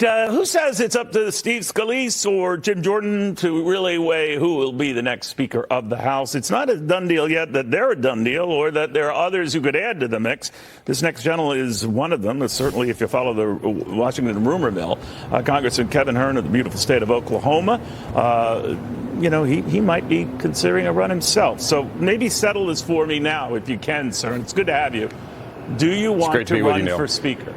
Who says it's up to Steve Scalise or Jim Jordan to really weigh who will be the next Speaker of the House? It's not a done deal yet that they're a done deal or that there are others who could add to the mix. This next gentleman is one of them. Certainly, if you follow the Washington rumor mill, Congressman Kevin Hern of the beautiful state of Oklahoma, he might be considering a run himself. So maybe settle this for me now, if you can, sir. It's good to have you. Do you want to run for Speaker?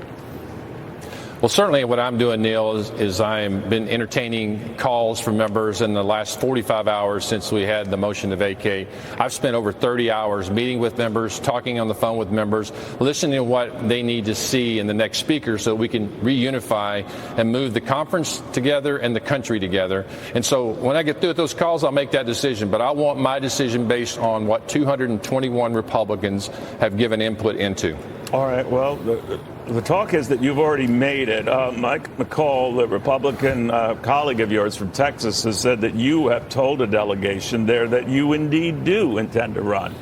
Well, certainly what I'm doing, Neil, is I've been entertaining calls from members in the last 45 hours since we had the motion to vacate. I've spent over 30 hours meeting with members, talking on the phone with members, listening to what they need to see in the next speaker so we can reunify and move the conference together and the country together. And so when I get through with those calls, I'll make that decision. But I want my decision based on what 221 Republicans have given input into. All right. Well, the talk is that you've already made it. Mike McCall, the Republican colleague of yours from Texas, has said that you have told a delegation there that you indeed do intend to run.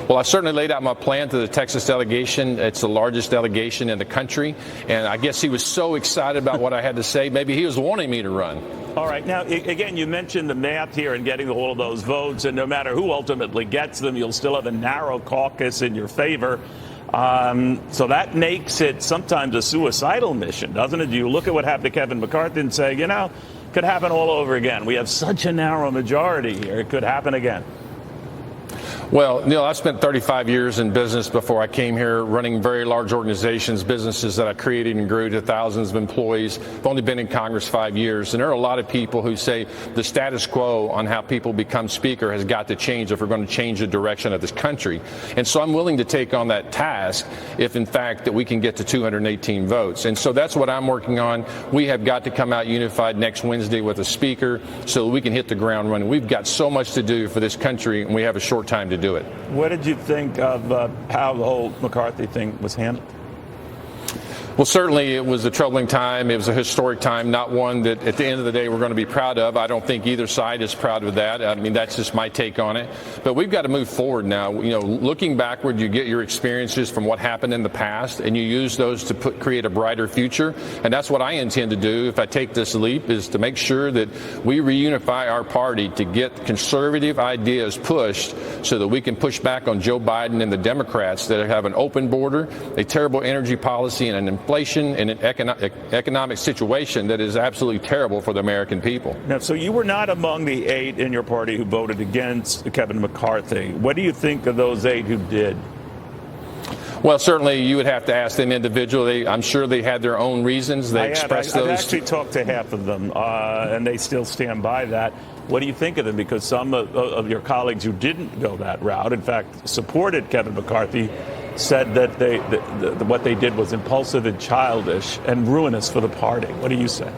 Well, I certainly laid out my plan to the Texas delegation. It's the largest delegation in the country. And I guess he was so excited about what I had to say, maybe he was wanting me to run. All right. Now, again, you mentioned the math here and getting all of those votes. And no matter who ultimately gets them, you'll still have a narrow caucus in your favor. So that makes it sometimes a suicidal mission, doesn't it? You look at what happened to Kevin McCarthy and say, could happen all over again. We have such a narrow majority here. It could happen again. Well, Neil, I spent 35 years in business before I came here, running very large organizations, businesses that I created and grew to thousands of employees. I've only been in Congress 5 years, and there are a lot of people who say the status quo on how people become speaker has got to change if we're going to change the direction of this country. And so I'm willing to take on that task if, in fact, that we can get to 218 votes. And so that's what I'm working on. We have got to come out unified next Wednesday with a speaker so that we can hit the ground running. We've got so much to do for this country, and we have a short time to do it. What did you think of how the whole McCarthy thing was handled? Well, certainly it was a troubling time. It was a historic time, not one that at the end of the day we're going to be proud of. I don't think either side is proud of that. I mean, that's just my take on it. But we've got to move forward now. Looking backward, you get your experiences from what happened in the past, and you use those to create a brighter future. And that's what I intend to do if I take this leap, is to make sure that we reunify our party to get conservative ideas pushed so that we can push back on Joe Biden and the Democrats that have an open border, a terrible energy policy, and an inflation and an economic situation that is absolutely terrible for the American people. Now, so you were not among the 8 in your party who voted against Kevin McCarthy. What do you think of those 8 who did? Well, certainly you would have to ask them individually. I'm sure they had their own reasons. They expressed those. I've actually talked to half of them, and they still stand by that. What do you think of them? Because some of your colleagues who didn't go that route, in fact, supported Kevin McCarthy, said that what they did was impulsive and childish and ruinous for the party. What do you say?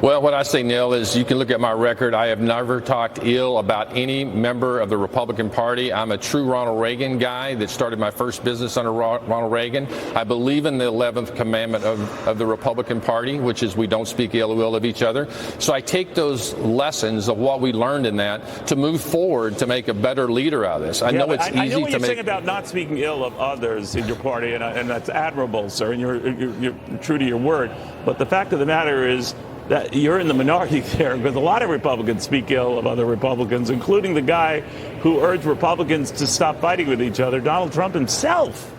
Well, what I say, Neil, is you can look at my record. I have never talked ill about any member of the Republican Party. I'm a true Ronald Reagan guy that started my first business under Ronald Reagan. I believe in the 11th commandment of the Republican Party, which is we don't speak ill will of each other. So I take those lessons of what we learned in that to move forward to make a better leader out of this. I know it's easy to make. I know what you're saying about not speaking ill of others in your party, and that's admirable, sir, and you're true to your word. But the fact of the matter is that you're in the minority there, because a lot of Republicans speak ill of other Republicans, including the guy who urged Republicans to stop fighting with each other, Donald Trump himself.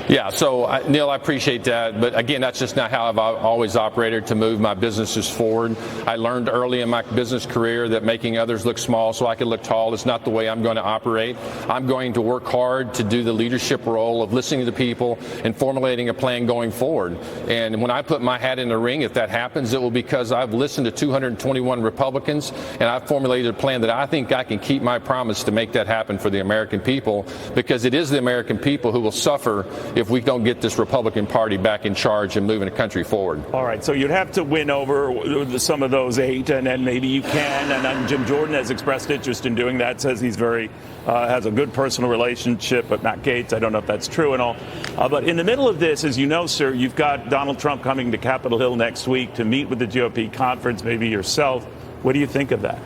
Yeah, so, Neil, I appreciate that. But, again, that's just not how I've always operated to move my businesses forward. I learned early in my business career that making others look small so I can look tall is not the way I'm going to operate. I'm going to work hard to do the leadership role of listening to people and formulating a plan going forward. And when I put my hat in the ring, if that happens, it will be because I've listened to 221 Republicans, and I've formulated a plan that I think I can keep my promise to make that happen for the American people, because it is the American people who will suffer if we don't get this Republican Party back in charge and moving the country forward. All right, so you'd have to win over some of those 8, and then maybe you can. And Jim Jordan has expressed interest in doing that, says he's has a good personal relationship with Matt Gaetz. I don't know if that's true and all. But in the middle of this, as you know, sir, you've got Donald Trump coming to Capitol Hill next week to meet with the GOP conference, maybe yourself. What do you think of that?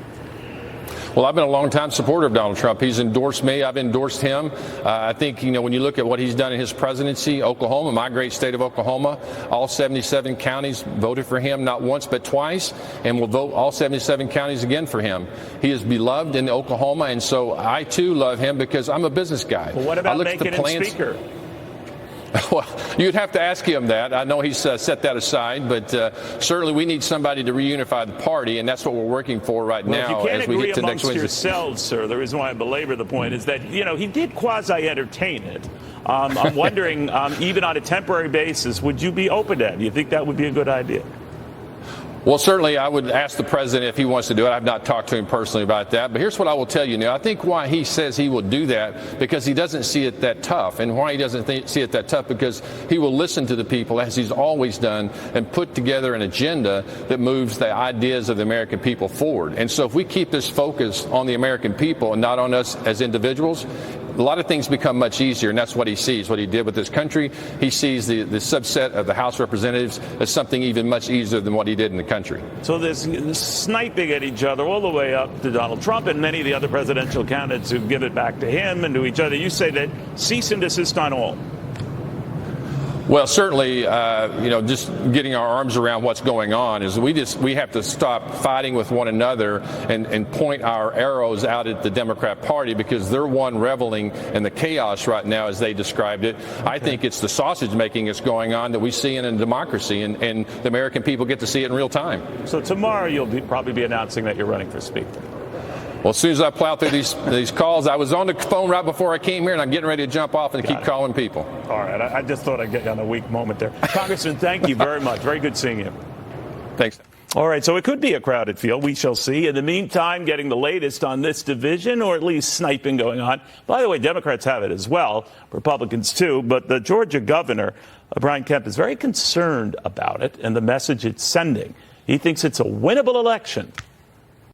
Well, I've been a long-time supporter of Donald Trump. He's endorsed me. I've endorsed him. I think, when you look at what he's done in his presidency, Oklahoma, my great state of Oklahoma, all 77 counties voted for him not once but twice, and will vote all 77 counties again for him. He is beloved in Oklahoma, and so I, too, love him because I'm a business guy. Well, what about making him speaker? Well, you'd have to ask him that. I know he's set that aside, but certainly we need somebody to reunify the party, and that's what we're working for right now as we get to next Wednesday. Yourselves, sir, the reason why I belabor the point is that, he did quasi-entertain it. I'm wondering, even on a temporary basis, would you be open to that? Do you think that would be a good idea? Well, certainly I would ask the president if he wants to do it. I've not talked to him personally about that. But here's what I will tell you, Neil. I think why he says he will do that, because he doesn't see it that tough. And why he doesn't see it that tough, because he will listen to the people, as he's always done, and put together an agenda that moves the ideas of the American people forward. And so if we keep this focus on the American people and not on us as individuals, a lot of things become much easier, and that's what he sees, what he did with this country. He sees the subset of the House of Representatives as something even much easier than what he did in the country. So this sniping at each other all the way up to Donald Trump and many of the other presidential candidates who give it back to him and to each other, you say that cease and desist on all. Well, certainly, just getting our arms around what's going on is we have to stop fighting with one another and point our arrows out at the Democrat Party, because they're one reveling in the chaos right now, as they described it. I think it's the sausage making that's going on that we see in a democracy, and the American people get to see it in real time. So tomorrow you'll probably be announcing that you're running for Speaker. Well, as soon as I plow through these calls, I was on the phone right before I came here, and I'm getting ready to jump off and keep calling people. All right. I just thought I'd get you on a weak moment there. Congressman, thank you very much. Very good seeing you. Thanks. All right. So it could be a crowded field. We shall see. In the meantime, getting the latest on this division, or at least sniping going on. By the way, Democrats have it as well. Republicans, too. But the Georgia governor, Brian Kemp, is very concerned about it and the message it's sending. He thinks it's a winnable election.